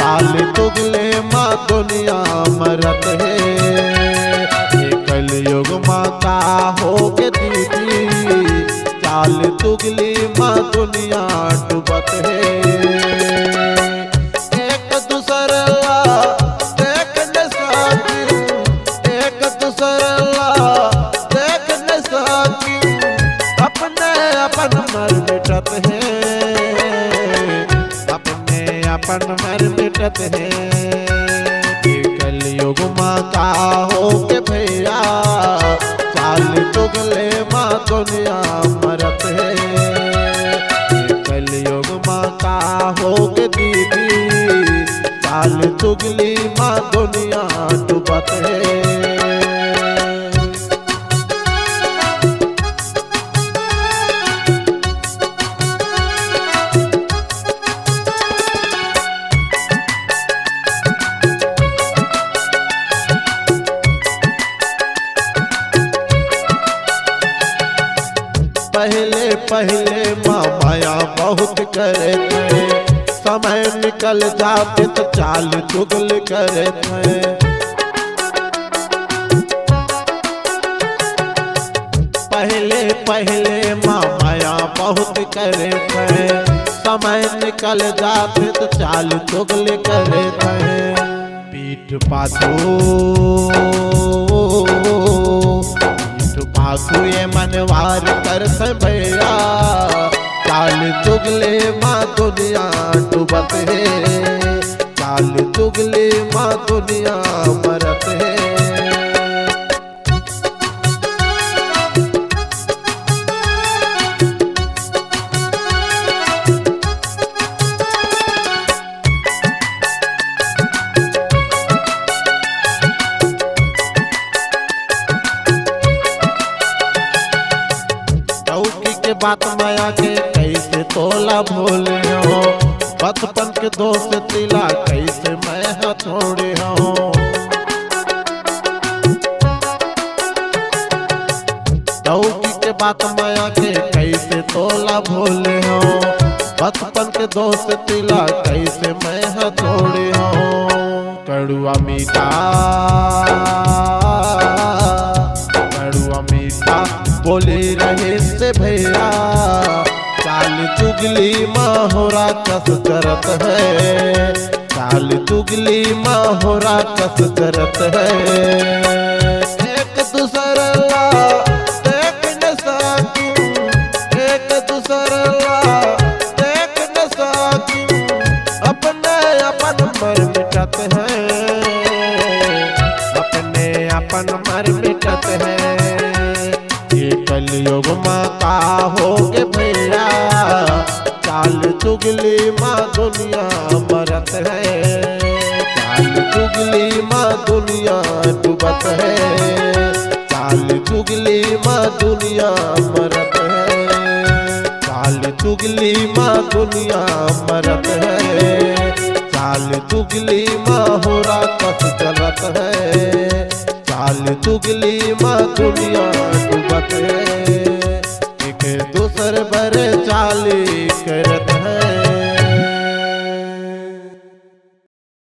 चाल तुगले माँ दुनिया मरत है। ये कलयुग माँ का हो के दीदी, चाल तुगली माँ दुनिया डूबत है। एक दूसरा देखने साकी, एक दूसरा देखने साकी, अपने अपन मर मिटत है, अपने अपन मर मिटत है। ये कलयुग माँ का हो के भैया, चाल तुगले माँ दुनिया मरत है। ये कलयुग माँ का हो के दीदी, चाल तुगली माँ दुनिया डूबत है। पहले पहले माँ माया बहुत करे थे, समय निकल जाते तो चाल चुगल करे थे। पहले पहले माँ माया बहुत करे थे, समय निकल जाते तो चाल चुगल करे थे। पीठ पाछू ये मनवार कर भैया, चाल तुगले माँ दुनिया डूबत है, चाल तुगले माँ दुनिया मरत है। बात माया के कैसे तोला भूले हो, बचपन के दोस्त तिला कैसे मैं हथौड़े हो। दौकी के बात माया के कैसे तोला भूले हो, बचपन के दोस्त तिला कैसे मैं हथौड़े हो। कड़ुआ मीठा बोले रहे से भैया, चाल चुगली माहोरा कस करत है, चाल चुगली माहोरा कस करत है। एक दूसरा देखने साकी, एक दूसरा देखने साकी, अपने अपन मर मिटत है, अपने अपन मर मिटत है। ये कलयुग माँ का हो के भैया, चाल चुगली माँ दुनिया मरत है, चाल चुगली माँ दुनिया डूबत है, चाल चुगली माँ दुनिया मरत है, चाल चुगली माँ दुनिया मरत है, चाल चुगली माँ होरा कस चलत है, चाल चुगली माँ दुनिया डूबत है। एक दूसर बरे चाली करत